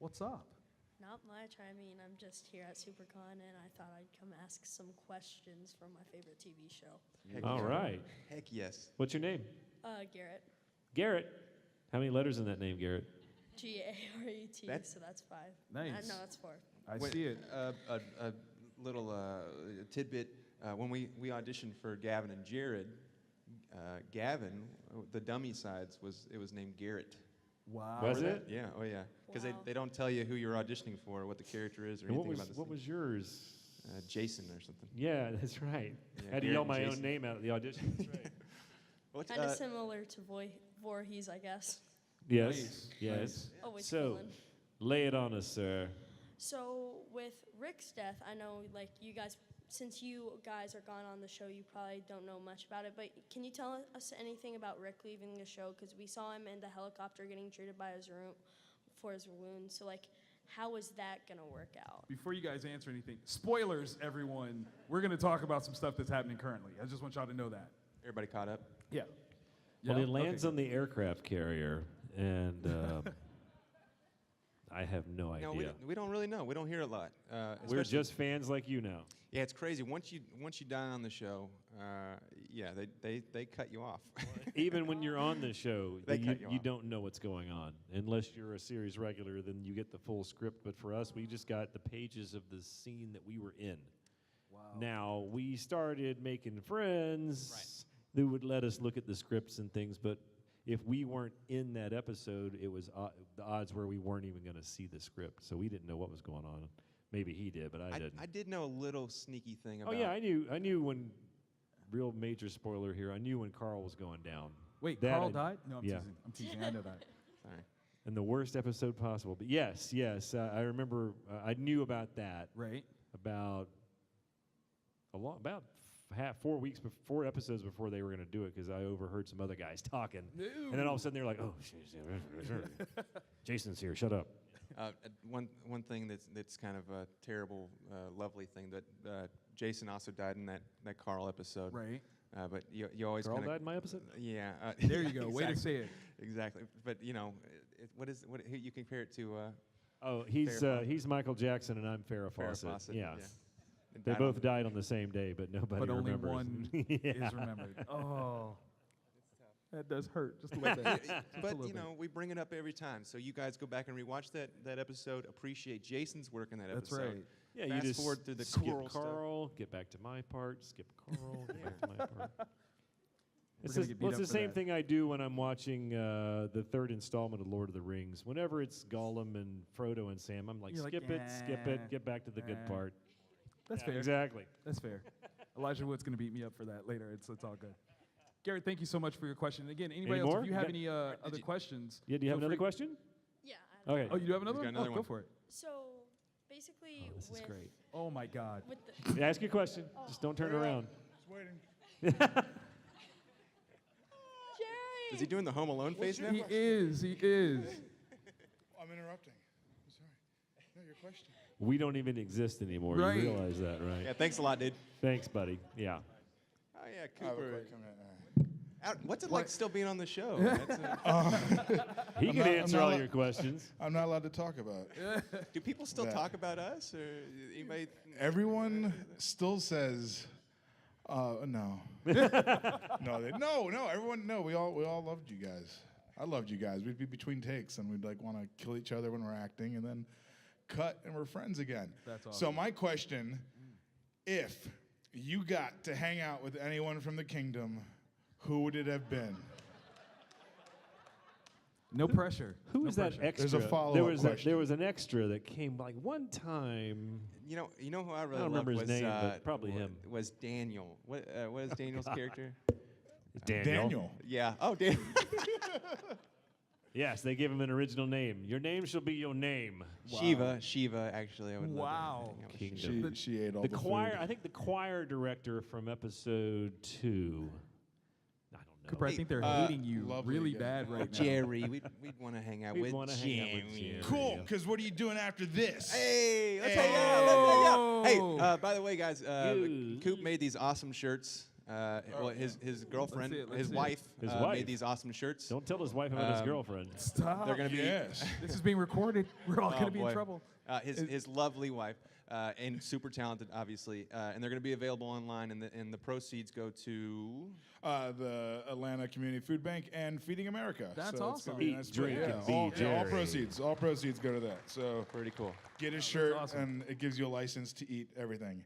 What's up? Not much. I mean, I'm just here at Supercon, and I thought I'd come ask some questions from my favorite TV show. All right. Heck yes. What's your name? Garrett. Garrett. How many letters in that name, Garrett? G-A-R-E-T, That's- so that's 5. Nice. No, that's 4. I Wait, see it. A little tidbit. When we auditioned for Gavin and Jared, Gavin, the dummy sides was named Garrett. Wow. Was it? Yeah. Oh yeah. Because Wow. they don't tell you who you're auditioning for, or what the character is, or And anything about the what scene. was yours? Jason or something. Yeah, that's right. Yeah, I had to Garrett yell and my own Jason. name out at the audition. That's right. What's, Kind of similar to Voorhees, I guess. Yes. Nice. Yes. Nice. Always So, fooling. lay it on us, sir. So with Rick's death, I know like you guys, since you guys are gone on the show, you probably don't know much about it. But can you tell us anything about Rick leaving the show? Because we saw him in the helicopter getting treated by his for his wound. So like, how is that gonna work out? Before you guys answer anything, spoilers, everyone. We're going to talk about some stuff that's happening currently. I just want y'all to know that. Everybody caught up? Yeah. Well, Yeah? he lands Okay. on the aircraft carrier, and I have no idea. No, we don't really know. We don't hear a lot. We're especially- just fans like you now. Yeah, it's crazy. Once you die on the show, yeah, they cut you off. Even when you're on the show, They you cut you off. don't know what's going on. Unless you're a series regular, then you get the full script. But for us, we just got the pages of the scene that we were in. Wow. Now, we started making friends who would let us look at the scripts and things, but if we weren't in that episode, it was the odds were we weren't even going to see the script, so we didn't know what was going on. Maybe he did, but I didn't. I did know a little sneaky thing Oh about. yeah, I knew when. Real major spoiler here. I knew when Carl was going down. Wait, That Carl I- died? No, I'm yeah. teasing. I'm teasing. I know that. Sorry. In the worst episode possible. But yes, I remember. I knew about that Right. about 4 weeks, 4 episodes before they were going to do it, because I overheard some other guys talking, and then all of a sudden they're like, "Oh, Jason's here. Shut up." One thing that's kind of a terrible, lovely thing that Jason also died in that Carl episode. Right. But you always Carl kind died in my episode. Yeah. There you go. Way to exactly. say it. Exactly. But you know, what who you compare it to? Oh, he's Farrah he's Michael Jackson and I'm Farrah Farrah Fawcett. Fawcett, Yeah. yeah. They Died both on- died on the same day, but nobody But only remembers. one Yeah. is remembered. Oh. That does hurt just a little bit. Just a But little you know, we bring it up every time. So you guys go back and rewatch that episode. Appreciate Jason's work in that That's episode. right. Yeah, you Fast just forward through the skip squirrel stuff. Carl, get back to my part, skip Carl, get back to my part. It's gonna the, get beat well, it's up the for same that. thing I do when I'm watching the 3rd installment of Lord of the Rings. Whenever it's Gollum and Frodo and Sam, I'm like, You're like, skip it, get back to the good part. That's Yeah, fair. Exactly. That's fair. Elijah Wood's going to beat me up for that later. It's all good. Garrett, thank you so much for your question. And again, anybody Any else, more? if you You have got- any other questions. Yeah, do you have feel another free- question? Yeah. I have Okay. Oh, you do have another He's one? got another Go one. for it. So basically, This is with great. Oh, my God. with the Ask your question. Just don't turn around. Just waiting. Jerry. Is he doing the Home Alone face now? He is. He is. I'm interrupting. I'm sorry. No, your question. We don't even exist anymore. Right. You realize that, right? Yeah. Thanks a lot, dude. Thanks, buddy. Yeah. Oh yeah, I have a Cooper. quick comment. What's it like still being on the show? That's He can not- I'm answer not all allowed- your questions. I'm not allowed to talk about it. do people still That. talk about us, or anybody? Everyone still says, no. no, everyone, no, we all loved you guys. I loved you guys. We'd be between takes and we'd like want to kill each other when we're acting and then cut and we're friends again. That's So awesome. my question, if you got to hang out with anyone from the kingdom, who would it have been? No pressure. Who No was that pressure. extra? There's a follow-up there was question. there was an extra that came like one time. You know who I really don't loved remember his was, name, but probably him. Was Daniel. What is Daniel's character? Daniel. Yeah. Oh, Daniel. Yes, they gave him an original name. Your name shall be your name. Shiva. Actually, I would. Wow. Love to hang out with Kingdom. She ate all The the choir, food. I think the choir director from episode 2. I don't know. Cooper, I think they're uh, hating you lovely really again. bad right now. Jerry. We'd want to hang out We'd with wanna hang out with Jerry. Cool, Yeah. because what are you doing after this? Hey, let's Hey. hang out. Let's hang out. Oh. Hey, by the way, guys, Dude. Coop made these awesome shirts. Well, his girlfriend, see it, let's his see it. wife, His wife. made these awesome shirts. Don't tell his wife about his girlfriend. Stop. They're going to be Yes. This is being recorded. We're all Oh, going to be in boy. trouble. His lovely wife, and super talented, obviously. And they're going to be available online, and the proceeds go to. The Atlanta Community Food Bank and Feeding America. That's so it's gonna awesome. be a Eat, nice drink, spread. and be all Jerry. proceeds. All proceeds go to that. So Pretty cool. get a shirt, awesome. and it gives you a license to eat everything.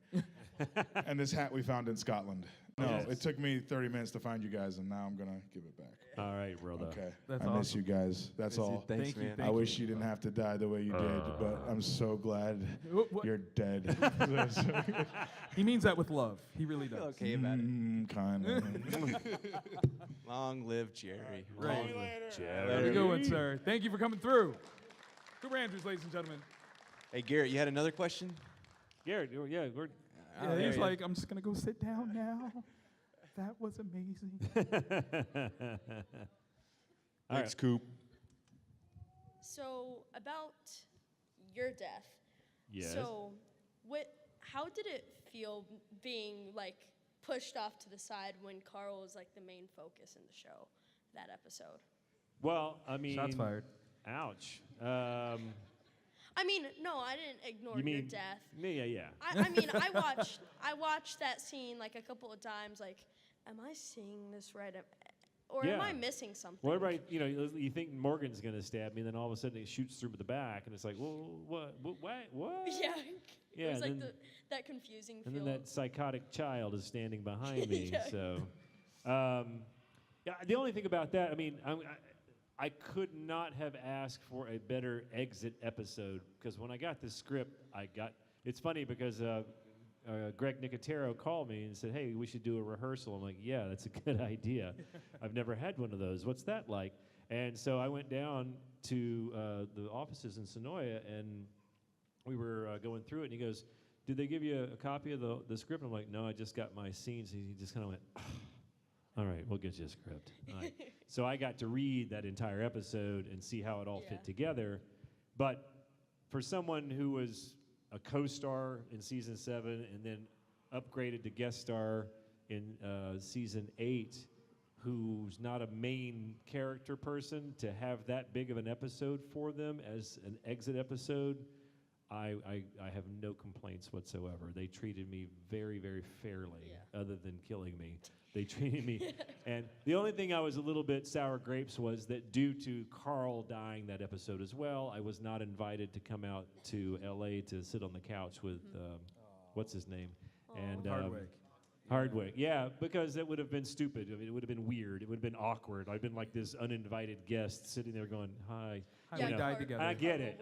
And this hat we found in Scotland. No, Yes. it took me 30 minutes to find you guys, and now I'm gonna give it back. All right, brother. Okay, That's I miss awesome. you guys. That's all. Thanks, Thank you, man. thank I wish you didn't have to die the way you did, but I'm so glad What? you're dead. He means that with love. He really does. Okay about it. Kind of. Long live Jerry. Right. Long live- Have a good one, sir. Thank you for coming through. Cooper Andrews, ladies and gentlemen. Hey, Garrett, you had another question? Garrett, yeah, we're Oh, Yeah, there he's he is. like, I'm just going to go sit down now. That was amazing. Thanks, Coop. So about your death. Yes. So how did it feel being like pushed off to the side when Carl was like the main focus in the show, that episode? Well, I mean, Shots fired. Ouch. I mean, no, I didn't ignore You your mean death. me? Yeah. I mean, I watched that scene like a couple of times. Like, am I seeing this right? Or am Yeah. I missing something? Well, everybody, you think Morgan's gonna stab me, and then all of a sudden it shoots through the back, and it's like, well, what? Yeah. Yeah, It was like and then- that confusing And feel. then that psychotic child is standing behind me. Yeah. So, yeah. The only thing about that, I mean, I could not have asked for a better exit episode, because when I got the script, it's funny because Greg Nicotero called me and said, hey, we should do a rehearsal. I'm like, yeah, that's a good idea. I've never had one of those. What's that like? And so I went down to the offices in Sonoya, and we were going through it, and he goes, did they give you a copy of the script? I'm like, no, I just got my scenes. He just kind of went, all right, we'll get you a script. All right. So I got to read that entire episode and see how it all Yeah. fit together. But for someone who was a co-star in season 7 and then upgraded to guest star in season 8, who's not a main character person, to have that big of an episode for them as an exit episode, I have no complaints whatsoever. They treated me very, very fairly, Yeah. other than killing me. They treated me, and the only thing I was a little bit sour grapes was that due to Carl dying that episode as well, I was not invited to come out to L.A. to sit on the couch with, what's his name? And Hardwick. Hardwick, yeah, because it would have been stupid. I mean, it would have been weird. It would have been awkward. I'd been like this uninvited guest sitting there going, hi. Hi, Yeah, we You know, died Hard- together.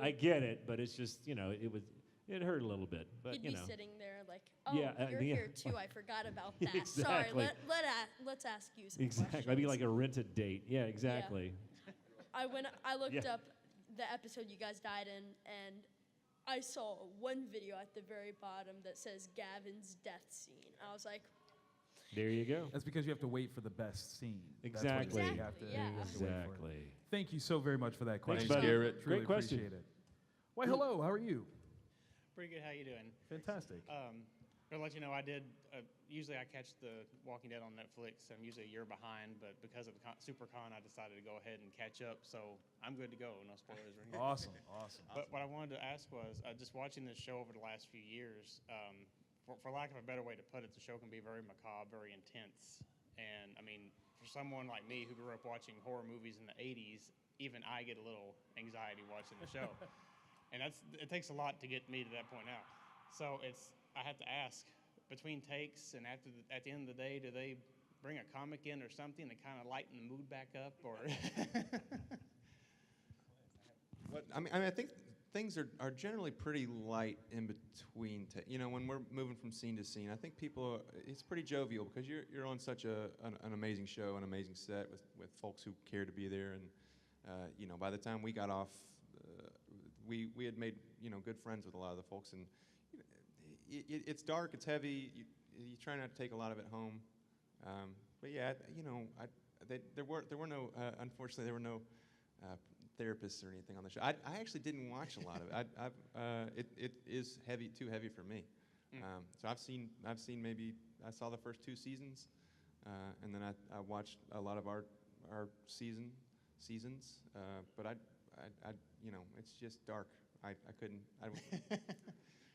I get it, but it's just, it hurt a little bit. But, He'd be sitting there like, oh, Yeah, you're yeah. here too. I forgot about that. Exactly. Sorry, let's ask you some Exactly. I'd be questions. like a rented date. Yeah, exactly. I looked Yeah. up the episode you guys died in, and I saw one video at the very bottom that says Gavin's death scene. I was like, There you go. That's because you have to wait for the best scene. Exactly. That's what you have to, Exactly, yeah. you have to wait for. Exactly. Thank you so very much for that question. Thanks, buddy. Garrett. Truly Great question. appreciate it. Why, hello. How are you? Pretty good. How you doing? Fantastic. I'll let you know I did. Usually I catch The Walking Dead on Netflix. I'm usually a year behind, but because of the Supercon, I decided to go ahead and catch up. So I'm good to go. No spoilers or anything. Awesome. Awesome. But what I wanted to ask was, just watching this show over the last few years, for lack of a better way to put it, the show can be very macabre, very intense. And I mean, for someone like me who grew up watching horror movies in the 80s, even I get a little anxiety watching the show. And it takes a lot to get me to that point now. So I have to ask, between takes and at the end of the day, do they bring a comic in or something to kind of lighten the mood back up, or? I think things are generally pretty light in between. When we're moving from scene to scene, I think it's pretty jovial because you're on such an amazing show, an amazing set with folks who care to be there, and by the time we got off, we had made good friends with a lot of the folks, and it's dark, it's heavy. You try not to take a lot of it home, but yeah, there were no unfortunately there were no therapists or anything on the show. I actually didn't watch a lot of it. It is too heavy for me. So I've seen maybe I saw the first 2 seasons, and then I watched a lot of our seasons, but I it's just dark. I couldn't.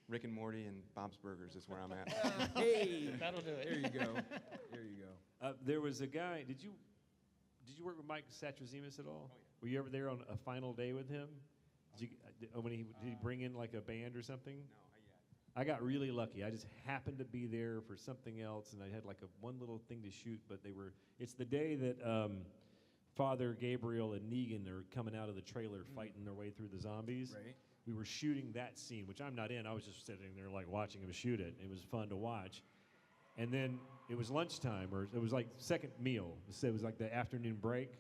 Rick and Morty and Bob's Burgers is where I'm at. Hey, That'll do it. there you go. There you go. There was a guy. Did you work with Mike Satrazemis at all? Were you ever there on a final day with him? Did he bring in like a band or something? No, I got really lucky. I just happened to be there for something else, and I had like one little thing to shoot. But it's the day that Father Gabriel and Negan are coming out of the trailer fighting their way through the zombies. Right. We were shooting that scene, which I'm not in. I was just sitting there like watching him shoot it. It was fun to watch. And then it was lunchtime, or it was like second meal. So it was like the afternoon break.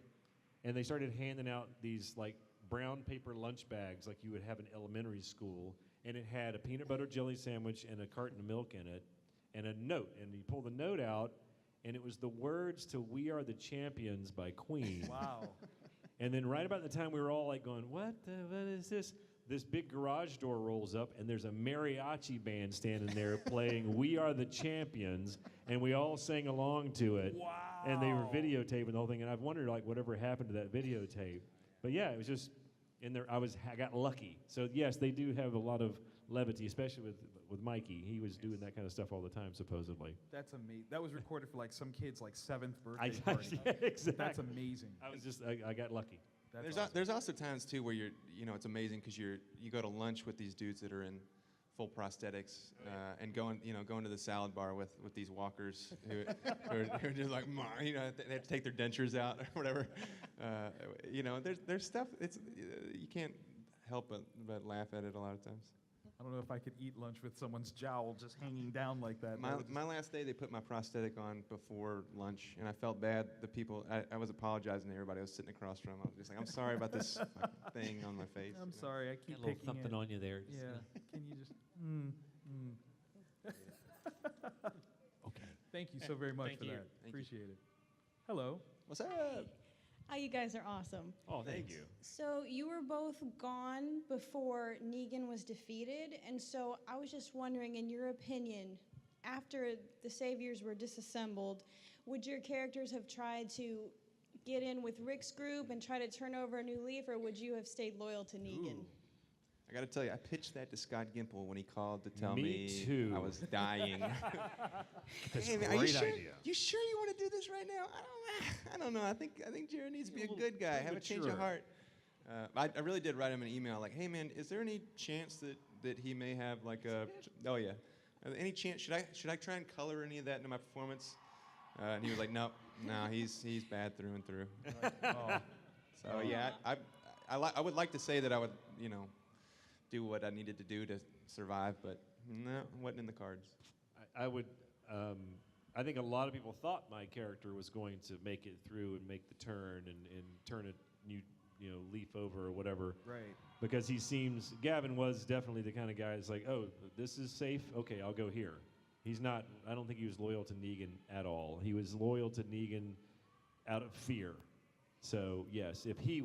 And they started handing out these like brown paper lunch bags like you would have in elementary school. And it had a peanut butter jelly sandwich and a carton of milk in it and a note. And you pull the note out, and it was the words to "We Are the Champions" by Queen. Wow. And then right about the time we were all like going, what is this? This big garage door rolls up, and there's a mariachi band standing there playing "We Are the Champions," and we all sang along to it. Wow. And they were videotaping the whole thing, and I've wondered like whatever happened to that videotape. But yeah, it was just in there. I got lucky. So yes, they do have a lot of levity, especially with Mikey. He was doing that kind of stuff all the time, supposedly. That's amazing. That was recorded for like some kid's like 7th birthday party. Yeah, exactly. That's amazing. I got lucky. That's There's awesome. there's also times too where it's amazing because you go to lunch with these dudes that are in full prosthetics and going to the salad bar with these walkers who are just like, they have to take their dentures out or whatever. There's stuff. You can't help but laugh at it a lot of times. I don't know if I could eat lunch with someone's jowl just hanging down like that. My last day, they put my prosthetic on before lunch, and I felt bad. The people, I was apologizing to everybody I was sitting across from. I was just like, I'm sorry about this thing on my face. I'm sorry, I keep Got a little picking something it. on you there. Yeah. Can you just? Okay. Thank you so very much Thank for you. that. Thank you. Appreciate it. Hello. What's up? Oh, you guys are awesome. Oh, thank Thanks. you. So you were both gone before Negan was defeated, and so I was just wondering, in your opinion, after the Saviors were disassembled, would your characters have tried to get in with Rick's group and try to turn over a new leaf, or would you have stayed loyal to Negan? Ooh. I got to tell you, I pitched that to Scott Gimple when he called to tell Me me too. I was dying. That's Hey, a man, are you great sure? idea. You sure you want to do this right now? I don't know. I think Jared needs to be a good guy. Have a change of mature. heart. I really did write him an email like, hey man, is there any chance that he may have like a? Oh yeah. Any chance? Should I try and color any of that into my performance? And he was like, no, he's bad through and through. Oh, So yeah, I would like to say that I would do what I needed to do to survive, but no, it wasn't in the cards. I would. I think a lot of people thought my character was going to make it through and make the turn and turn a new leaf over or whatever. right. Because Gavin was definitely the kind of guy that's like, oh, this is safe. Okay, I'll go here. He's not. I don't think he was loyal to Negan at all. He was loyal to Negan out of fear. So yes, if he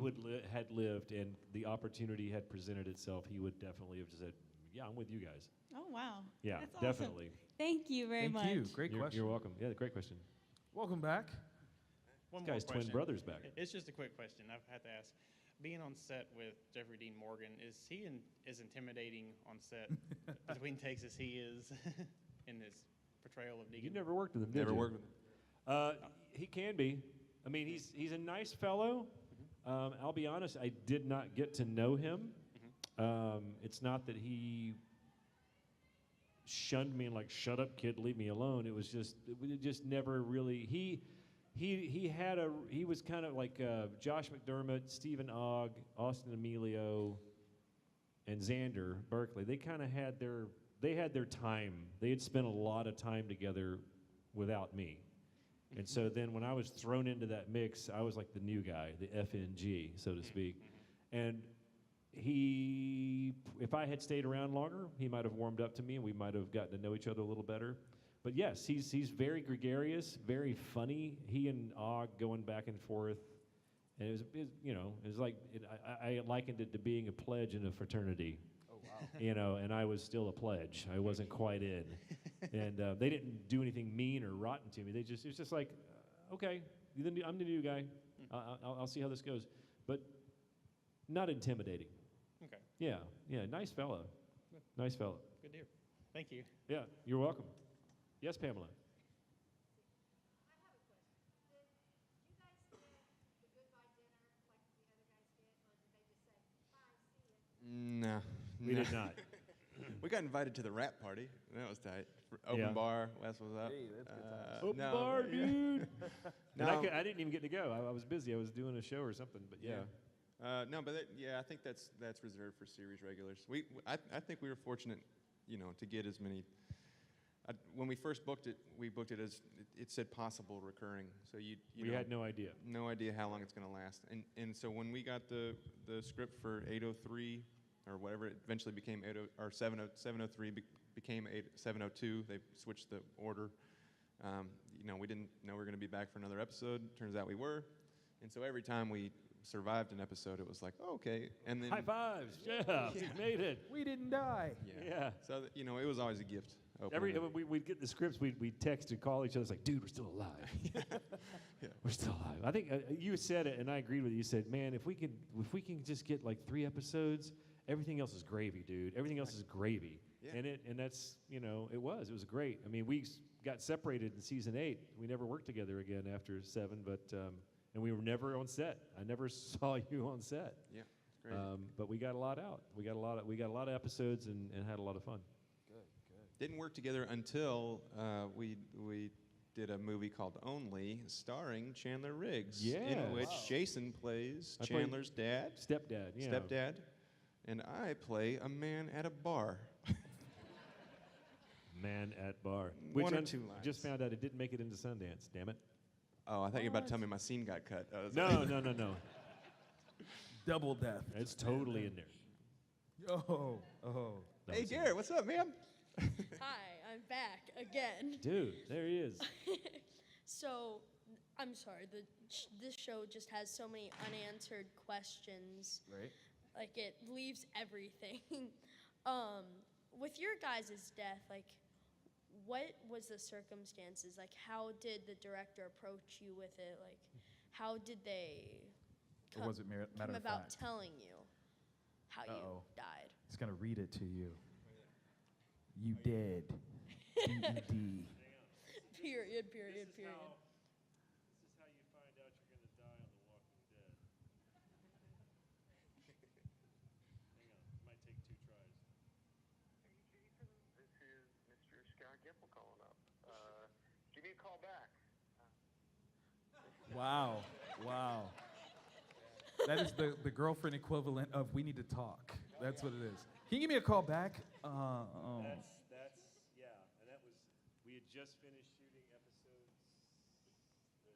had lived and the opportunity had presented itself, he would definitely have just said, "Yeah, I'm with you guys." Oh, wow. Yeah, That's awesome. definitely. Thank you very Thank much. you. Great You're, question. you're welcome. Yeah, great question. Welcome back. One This more guy's twin question. brothers back. It's just a quick question. I've had to ask. Being on set with Jeffrey Dean Morgan, is he as intimidating on set between takes as he is in his portrayal of Negan? You never worked with him, did Never you? worked with him. He can be. I mean, he's a nice fellow. I'll be honest, I did not get to know him. It's not that he shunned me and like, shut up, kid, leave me alone. It just never really. He was kind of like Josh McDermott, Stephen Ogg, Austin Emilio, and Xander Berkeley. They kind of had their time. They had spent a lot of time together without me. And so then when I was thrown into that mix, I was like the new guy, the FNG, so to speak. And if I had stayed around longer, he might have warmed up to me and we might have gotten to know each other a little better. But yes, he's very gregarious, very funny. He and Og going back and forth. And it was like, I likened it to being a pledge in a fraternity. Oh wow. And I was still a pledge. I wasn't quite in. And they didn't do anything mean or rotten to me. It was just like, okay, I'm the new guy. I'll see how this goes. But not intimidating. Okay. Yeah, nice fella. Nice fella. Good to hear. Thank you. Yeah, you're welcome. Yes, Pamela. No. We did not. We got invited to the rap party. That was tight. Open Yeah. bar. Wes was up. Hey, that's good times. Open no, bar, yeah. dude. And No. I didn't even get to go. I was busy. I was doing a show or something. But yeah. No, but I think that's reserved for series regulars. I think we were fortunate, to get as many. When we first booked it, we booked it as it said possible recurring. So We had no idea. no idea how long it's going to last. And so when we got the script for 803 or whatever, it eventually became 703 became 702. They switched the order. We didn't know we were going to be back for another episode. Turns out we were. And so every time we survived an episode, it was like, oh, okay. And then High fives. Yeah, we made it. We didn't die. Yeah. So it was always a gift. opening it. We'd get the scripts, we'd text and call each other. It's like, dude, we're still alive. We're still alive. I think you said it, and I agreed with you. You said, man, if we can just get like 3 episodes, everything else is gravy, dude. Everything else is gravy. Yeah. And that's it was great. I mean, we got separated in season 8. We never worked together again after 7, but and we were never on set. I never saw you on set. Yeah, it's great. But we got a lot out. We got a lot of episodes and had a lot of fun. Didn't work together until we did a movie called Only, starring Chandler Riggs, in Yes. which Jason plays I played Chandler's dad, Stepdad, yeah. stepdad, and I play a man at a bar. Man at bar. One Which or I two just lines. found out it didn't make it into Sundance. Damn it. Oh, I thought you were about to tell me my scene got cut. I was No, like- no. Double death. It's totally in there. Oh. No, Hey, it's in Garrett, what's up, man? Hi, I'm back again. there. Dude, there he is. So, I'm sorry. This show just has so many unanswered questions. Right. Like it leaves everything. With your guys' death, like, what was the circumstances? Like, how did the director approach you with it? Like, how did they Or was it matter come of about fact? telling you how you Uh-oh. died? He's gonna read it to you. You dead. D-E-D. Period. This is how you find out you're going to die on The Walking Dead. Hang on, it might take 2 tries. This is Mr. Scott Gimple calling up. Give me a call back. Wow. That is the girlfriend equivalent of we need to talk. That's what it is. Can you give me a call back? That's yeah, and that was, we had just finished shooting episodes, the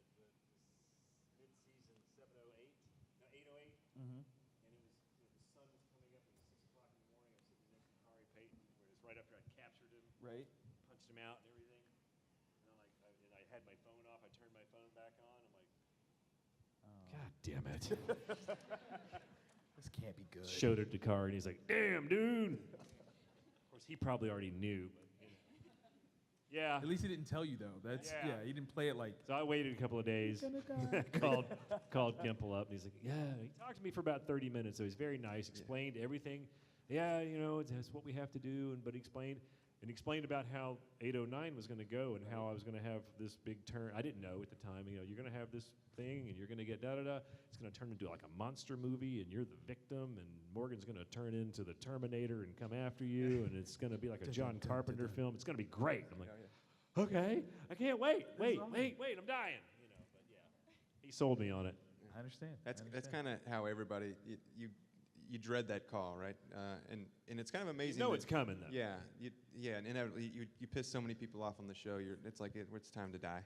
mid-season 708, no, 808, Mhm. and it was, the sun was coming up, it was 6 o'clock in the morning, I'm sitting next to Kari Payton, where it's right after I captured him, Right. punched him out and everything, and I had my phone off, I turned my phone back on, I'm like, God damn it. This can't be good. Showed it to Kari, and he's like, damn, dude. Of course, he probably already knew, but yeah. At least he didn't tell you though. That's Yeah. He didn't play it like. So I waited a couple of days, called Gimple up, and he's like, yeah. He talked to me for about 30 minutes, so he's very nice, explained everything. Yeah, it's what we have to do, but he explained about how 809 was going to go and how I was going to have this big turn. I didn't know at the time, you're going to have this thing, and you're going to get da-da-da. It's going to turn into like a monster movie, and you're the victim, and Morgan's going to turn into the Terminator and come after you, and it's going to be like a John Carpenter film. It's going to be great. I'm like, okay, I can't wait. Wait, I'm dying. But yeah, he sold me on it. I understand. That's kind of how everybody you dread that call, right? And it's kind of amazing. You know that- it's coming, though. Yeah, and inevitably you piss so many people off on the show. It's like it's time to die.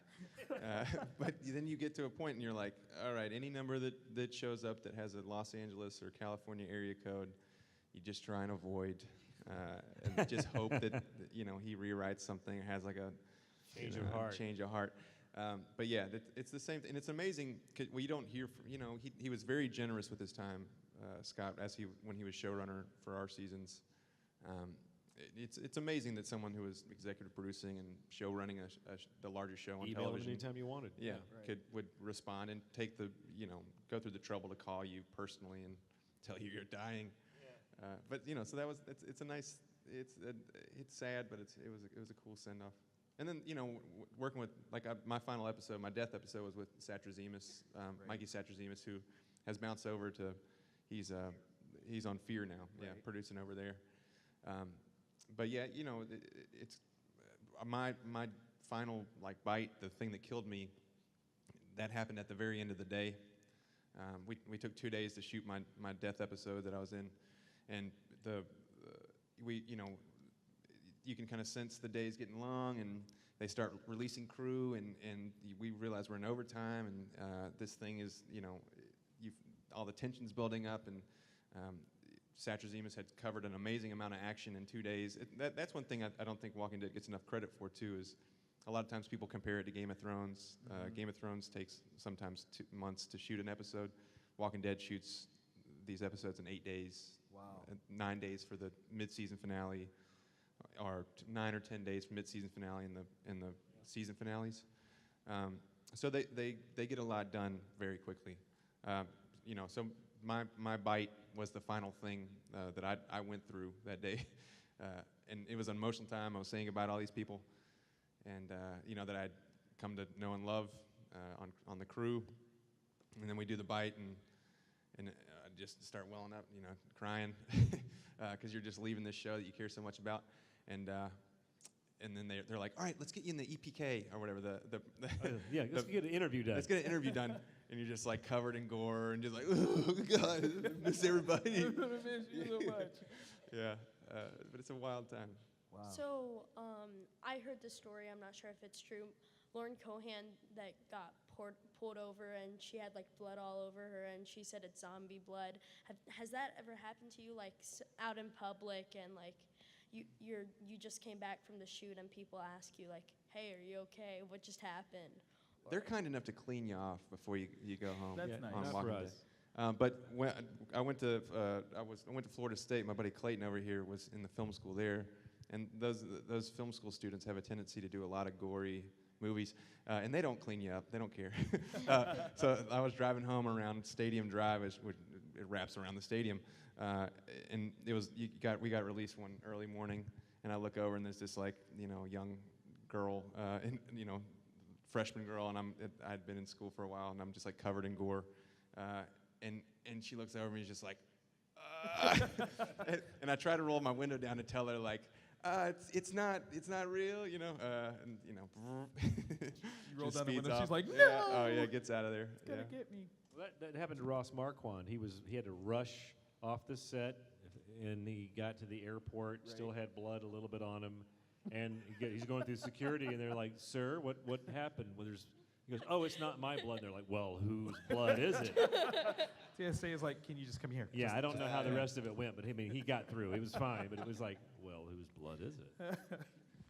But then you get to a point and you're like, all right, any number that shows up that has a Los Angeles or California area code, you just try and avoid, and just hope that he rewrites something or has like a change of heart. But yeah, it's the same thing. And it's amazing. Well, you don't hear from, he was very generous with his time, Scott, when he was showrunner for our seasons. it's amazing that someone who was executive producing and show running the largest show on Email them television, anytime you wanted. yeah, Right. would respond and take the go through the trouble to call you personally and tell you you're dying. But so it's a nice, it's sad, but it was a cool send off. And then working with my final episode, my death episode was with Satrazemis, Mikey Satrazemis, who has bounced over to he's on Fear now, producing over there. But yeah, it's my final bite, the thing that killed me, that happened at the very end of the day. We took 2 days to shoot my death episode that I was in, and you can kind of sense the days getting long, and they start releasing crew, and we realize we're in overtime, and this thing is all the tension's building up, and Satrazemis had covered an amazing amount of action in 2 days. That's one thing I don't think Walking Dead gets enough credit for, too, is a lot of times people compare it to Game of Thrones. Game of Thrones takes sometimes 2 months to shoot an episode. Walking Dead shoots these episodes in 8 days. Wow. 9 days for the mid-season finale, or 9 or 10 days for mid-season finale and the season finales. So they get a lot done very quickly. So my bite was the final thing that I went through that day, and it was an emotional time. I was saying goodbye to all these people, and that I'd come to know and love on the crew, and then we do the bite, and I just start welling up, crying, because you're just leaving this show that you care so much about, and then they're like, all right, let's get you in the EPK or whatever Let's get an interview done. Let's get an interview done. And you're just covered in gore and just oh God, I miss everybody. I miss you so much. Yeah, but it's a wild time. Wow. So I heard the story. I'm not sure if it's true. Lauren Cohan that got pulled over and she had blood all over her and she said it's zombie blood. Has that ever happened to you, out in public and you just came back from the shoot and people ask you hey, are you okay? What just happened? They're kind enough to clean you off before you go home. That's nice. On Not Walking for Dead. us. But when I went to Florida State, my buddy Clayton over here was in the film school there, and those film school students have a tendency to do a lot of gory movies, and they don't clean you up. They don't care. So I was driving home around Stadium Drive, it wraps around the stadium, and we got released one early morning, and I look over and there's this young girl, freshman girl, and I'd been in school for a while, and I'm just covered in gore, and she looks over me, just and I try to roll my window down to tell her it's not real, and You roll just down the speeds window. off. She's like, no. Yeah. Oh yeah, gets out of there. It's gonna get me. Well, that happened to Ross Marquand. He had to rush off the set, and he got to the airport, still had blood a little bit on him, and he's going through security, and they're like, "Sir, what happened?" Well, he goes, "Oh, it's not my blood." They're like, "Well, whose blood is it?" TSA is like, can you just come here? Yeah, I don't know how the rest of it went, but he got through. It was fine, but it was like, well, whose blood is it?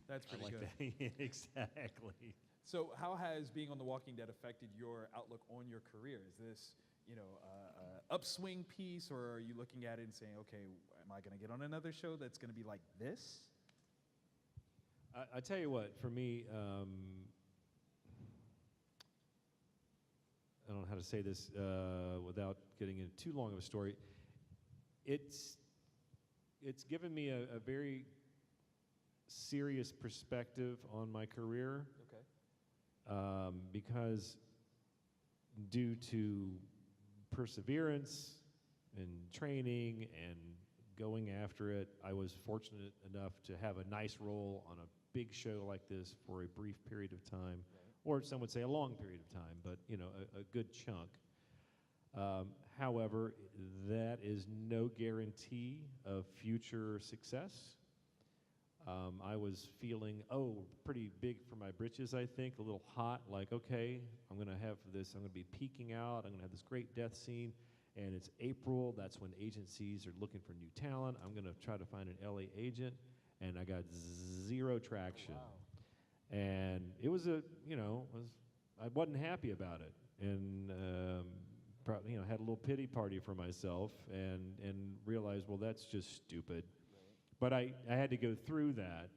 That's I pretty like good. that. Exactly. So how has being on The Walking Dead affected your outlook on your career? Is this, upswing piece, or are you looking at it and saying, okay, am I going to get on another show that's going to be like this? I tell you what, for me, I don't know how to say this without getting into too long of a story. It's given me a very serious perspective on my career. Okay. Because due to perseverance and training and going after it, I was fortunate enough to have a nice role on a big show like this for a brief period of time, or some would say a long period of time, but a good chunk. However, that is no guarantee of future success. I was feeling, pretty big for my britches, I think, a little hot, okay, I'm going to have this, I'm going to be peaking out, I'm going to have this great death scene, and it's April, that's when agencies are looking for new talent, I'm going to try to find an LA agent, and I got zero traction. Wow. And it was I wasn't happy about it, and had a little pity party for myself, and realized, well, that's just stupid. But I had to go through that.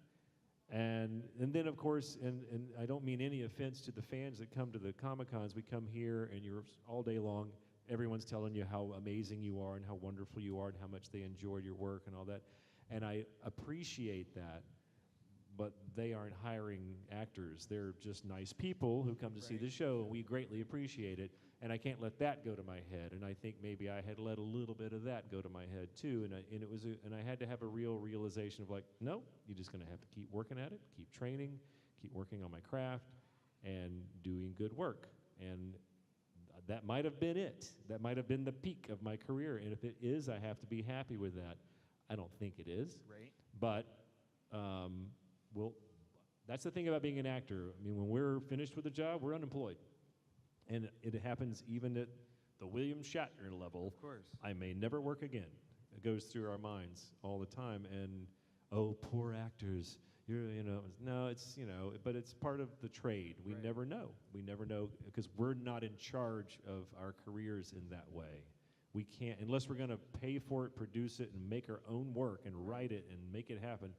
And then, of course, and I don't mean any offense to the fans that come to the Comic-Cons. We come here, and you're all day long. Everyone's telling you how amazing you are and how wonderful you are and how much they enjoyed your work and all that. And I appreciate that, but they aren't hiring actors. They're just nice people who come to see the show, and we greatly appreciate it. And I can't let that go to my head. And I think maybe I had let a little bit of that go to my head too. And I had to have a real realization of like, no, you're just going to have to keep working at it, keep training, keep working on my craft, and doing good work. And that might have been it. That might have been the peak of my career. And if it is, I have to be happy with that. I don't think it is. Right. But, well, that's the thing about being an actor. I mean, when we're finished with a job, we're unemployed. And it happens even at the William Shatner level. Of course. I may never work again. It goes through our minds all the time. And, oh, poor actors. No, it's, but it's part of the trade. We never know. We never know because we're not in charge of our careers in that way. We can't, unless we're going to pay for it, produce it, and make our own work and write it and make it happen,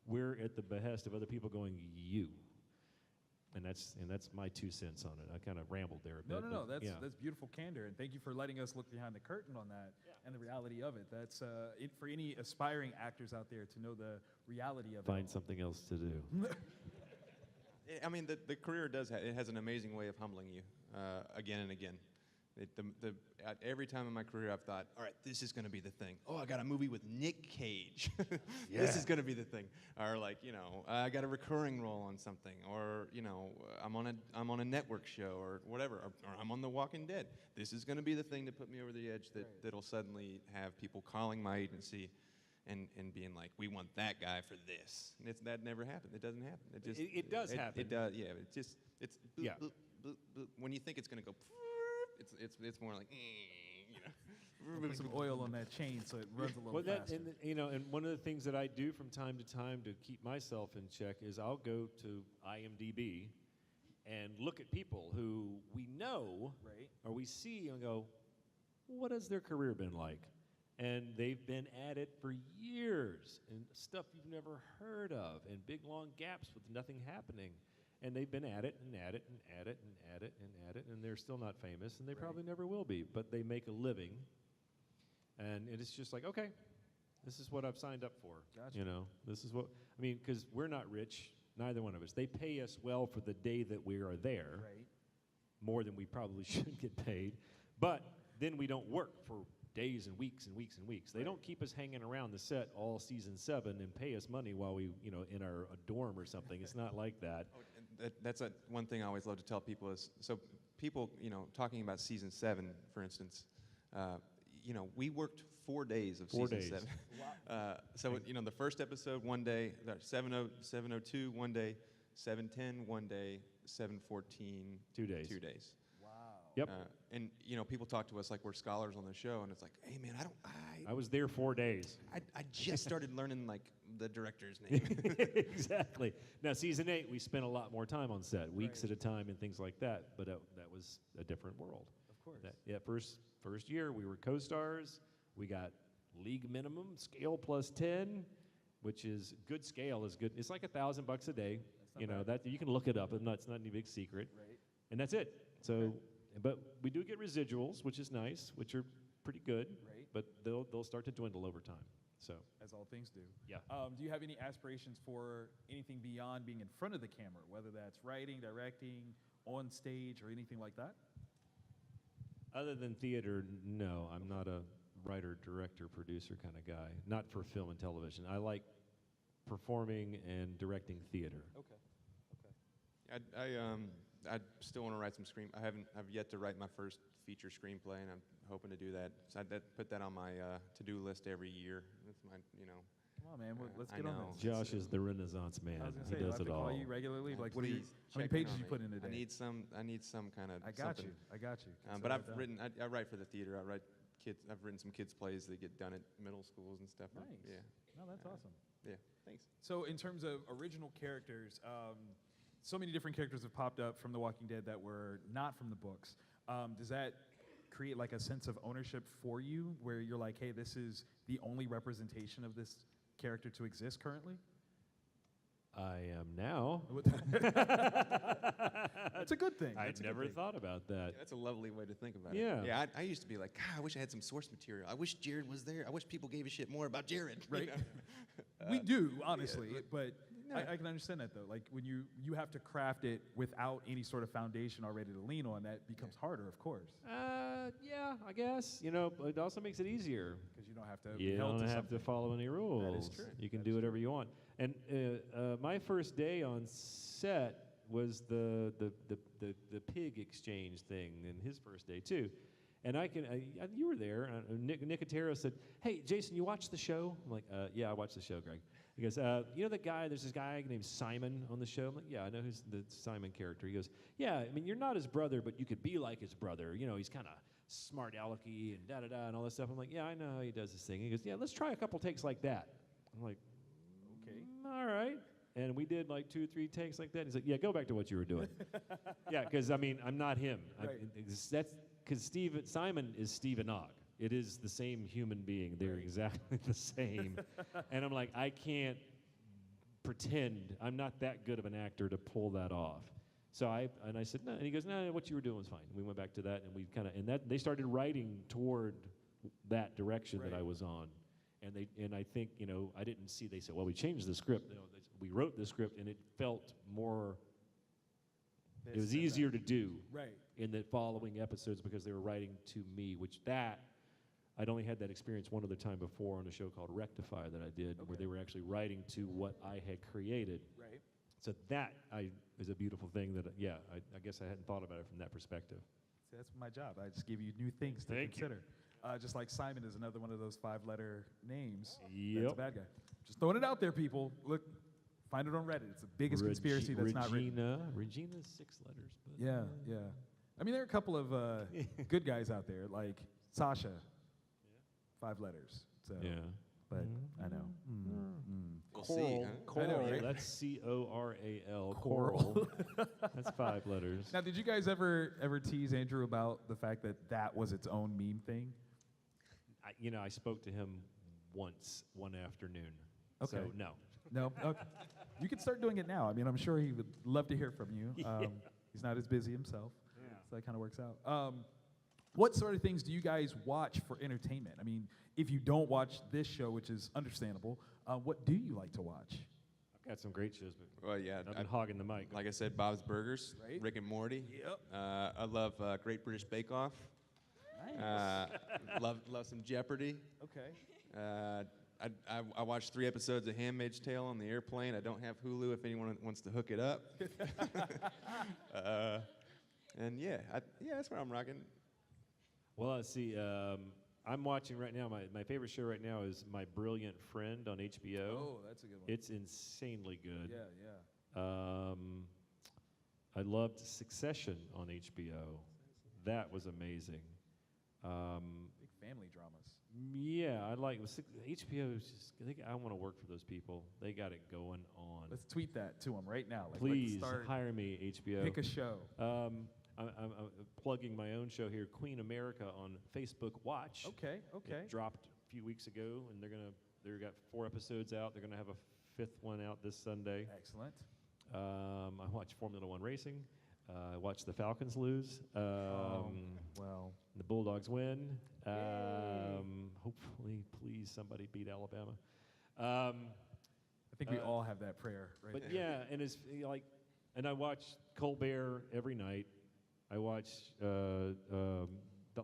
we're at the behest of other people going, you. And that's my 2 cents on it. I kind of rambled there a bit. No. but That's beautiful candor, and thank you for letting us look behind the curtain on that and the reality of it. That's for any aspiring actors out there to know the reality of Find it. something else to do. I mean, the career it has an amazing way of humbling you again and again. Every time in my career, I've thought, all right, this is going to be the thing. Oh, I got a movie with Nick Cage. This is going to be the thing. Or like, I got a recurring role on something. Or I'm on a network show or whatever. Or I'm on The Walking Dead. This is going to be the thing to put me over the edge. That'll suddenly have people calling my agency and being like, we want that guy for this. And that never happened. It doesn't happen. It does happen. It does. Yeah. It's boop, Yeah. boop, boop, boop. When you think it's going to go. It's more like, Put some oil on that chain so it runs a little faster. And one of the things that I do from time to time to keep myself in check is I'll go to IMDb and look at people who we know or we see and go, what has their career been like? And they've been at it for years and stuff you've never heard of and big long gaps with nothing happening. And they've been at it and at it and at it and at it and at it, and they're still not famous, and they probably never will be, but they make a living. And it's just like, okay, this is what I've signed up for. Gotcha. This is what, because we're not rich, neither one of us. They pay us well for the day that we are there, more than we probably should get paid, but then we don't work for days and weeks and weeks and weeks. They don't keep us hanging around the set all season 7 and pay us money while we, in our dorm or something. It's not like that. That's one thing I always love to tell people is, so people, talking about season 7, for instance, we worked 4 days of 4 season days. 7. So, the first episode, one day, 7:02, one day, 7:10, one day, 7:14, 2 days. 2 days. Wow. Yep. And people talk to us like we're scholars on the show, and it's like, hey man, I was there 4 days. I just started learning like the director's name. Exactly. Now, season 8, we spent a lot more time on set, weeks at a time and things like that, but that was a different world. Of course. First year, we were co-stars. We got league minimum, scale plus 10, which is good scale is good. It's like $1,000 a day. That you can look it up. It's not any big secret. Right. And that's it. So, but we do get residuals, which is nice, which are pretty good. Right. But they'll start to dwindle over time. So, as all things do. Yeah. Do you have any aspirations for anything beyond being in front of the camera, whether that's writing, directing, on stage, or anything like that? other than theater, no, I'm not a writer, director, producer kind of guy. Not for film and television. I like performing and directing theater. Okay. I still want to write some I've yet to write my first feature screenplay, and I'm hoping to do that. So I put that on my to-do list every year. That's my, Come on, man. Let's I get on know. this. Josh is the Renaissance man. I was gonna He say, do I does have it to all. call you regularly? Like, what do you, Please how many check in pages on you me. put in a day? I need some kind of. I got something. you. I got you. But Consider I've it done. I write for the theater. I write kids. I've written some kids plays that get done at middle schools and stuff. Nice. Yeah. No, that's awesome. Yeah. Thanks. So in terms of original characters, so many different characters have popped up from The Walking Dead that were not from the books. Does that create like a sense of ownership for you where you're like, hey, this is the only representation of this character to exist currently? I am now. That's a good thing. I'd That's a good never thing. thought about that. That's a lovely way to think about it. Yeah. Yeah, I used to be like, God, I wish I had some source material. I wish Jared was there. I wish people gave a shit more about Jared. Right. You know? We do, honestly, yeah, but I can understand that though. Like when you have to craft it without any sort of foundation already to lean on, that becomes harder, of course, Yeah, I guess. You know, it also makes it easier. because you don't have to. be You held don't to have to something. follow any rules. true. You can That do is whatever you want. And my first day on set was the pig exchange thing, and his first day too. And you were there. Nick Nicotero said, "Hey, Jason, you watched the show?" I'm like, "Yeah, I watched the show, Greg." He goes, "You know that guy? There's this guy named Simon on the show." I'm like, "Yeah, I know who's the Simon character." He goes, "Yeah, I mean, you're not his brother, but you could be like his brother. You know, he's kind of smart alecky and da da da and all that stuff." I'm like, "Yeah, I know how he does this thing." He goes, "Yeah, let's try a couple takes like that." I'm like, Okay. All right. And we did like 2 or 3 takes like that. He's like, "Yeah, go back to what you were doing." Yeah, because I mean, I'm not him. Right. That's because Simon is Stephen Ogg. It is the same human being. They're exactly the same. And I'm like, I can't pretend. I'm not that good of an actor to pull that off. So I said, no. And he goes, no, what you were doing was fine. We went back to that, and we kind of, they started writing toward that direction that I was on. And I think, you know, I didn't see, they said, well, we changed the script. You know, we wrote the script, and it felt more, it was easier to do Right. in the following episodes because they were writing to me, which I'd only had that experience one other time before on a show called Rectify that I did, where they were actually writing to what I had created. Right. So that is a beautiful thing that, I guess I hadn't thought about it from that perspective. See, that's my job. I just give you new things to Thank you. consider. Just like Simon is another one of those 5-letter names. That's a Yep. bad guy. Just throwing it out there, people. Look, find it on Reddit. It's the biggest conspiracy that's not written. Regina's 6 letters. But Yeah. I mean, there are a couple of good guys out there, like Sasha. 5 letters. So, Yeah. but I know. We'll see. Huh? Coral. I know, right? That's Coral. Coral. That's 5 letters. Now, did you guys ever tease Andrew about the fact that was its own meme thing? I spoke to him once one afternoon. Okay. So no. No. Okay. You could start doing it now. I mean, I'm sure he would love to hear from you. He's not as busy himself, so that kind of works out. What sort of things do you guys watch for entertainment? I mean, if you don't watch this show, which is understandable, what do you like to watch? I've got some great shows, but Well, yeah. I've been hogging the mic. Like I said, Bob's Burgers, Right. Rick and Morty. Yep. I love Great British Bake Off. Love some Jeopardy. Okay. I watched 3 episodes of Handmaid's Tale on the airplane. I don't have Hulu if anyone wants to hook it up. And that's what I'm rocking. Well, let's see. I'm watching right now. My favorite show right now is My Brilliant Friend on HBO. Oh, that's a good one. It's insanely good. Yeah. I loved Succession on HBO. That was amazing. Big family dramas. Yeah, I like HBO. Is just, I want to work for those people. They got it going on. Let's tweet that to him right now. Like, Please let's start, hire me, HBO. pick a show. I'm plugging my own show here, Queen America, on Facebook Watch. Okay. It dropped a few weeks ago, and they've got 4 episodes out. They're gonna have a 5th one out this Sunday. Excellent. I watch Formula One racing. I watch the Falcons lose. Well, The Bulldogs win. Hopefully, please, somebody beat Alabama. I think we all have that prayer right But there. yeah, and it's like, and I watch Colbert every night. I watch the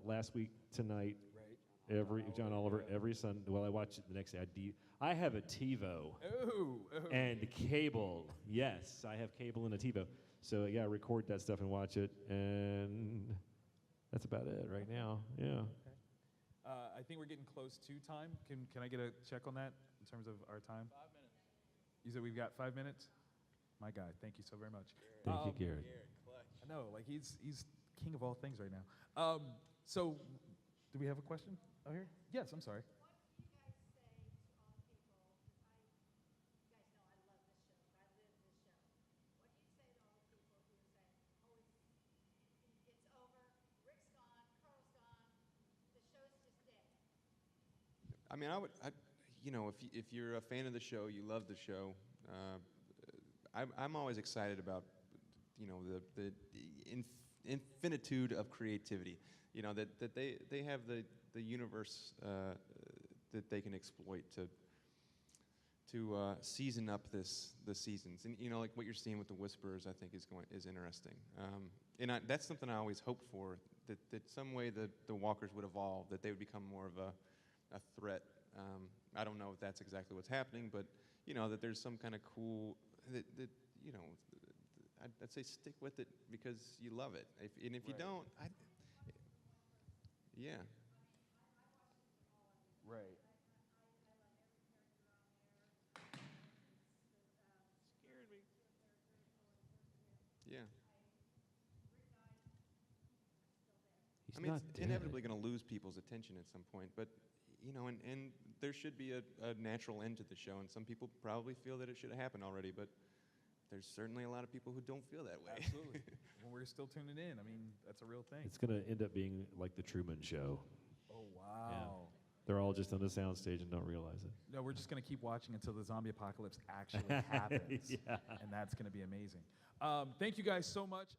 last week tonight. Right. John Oliver every Sunday. Well, I watch it the next day. I have a TiVo Oh. and cable. Yes, I have cable and a TiVo. So yeah, I record that stuff and watch it, and that's about it right now. Yeah. I think we're getting close to time. Can I get a check on that in terms of our time? 5 minutes. You said we've got 5 minutes? My guy, thank you so very much. Thank you, Garrett. I know, like he's king of all things right now. So, do we have a question out here? Yes, I'm sorry. I mean, you know, if you're a fan of the show, you love the show. I'm always excited about, you know, the infinitude of creativity. You know, that they have the universe that they can exploit to season up the seasons. And you know, like what you're seeing with the Whisperers, I think is interesting. And that's something I always hope for, that some way the Walkers would evolve, that they would become more of a threat. I don't know if that's exactly what's happening, but you know, that there's some kind of cool that you know, I'd say stick with it because you love it. And if you don't, yeah. Right. Scared me. Yeah. He's I mean, not it's dead. inevitably going to lose people's attention at some point, but you know, and there should be a natural end to the show, and some people probably feel that it should have happened already, but there's certainly a lot of people who don't feel that way. Absolutely. Well, we're still tuning in. I mean, that's a real thing. It's going to end up being like the Truman Show. Oh, wow. They're all just on the soundstage and don't realize it. No, we're just going to keep watching until the zombie apocalypse actually happens. Yeah. And that's going to be amazing. Thank you guys so much.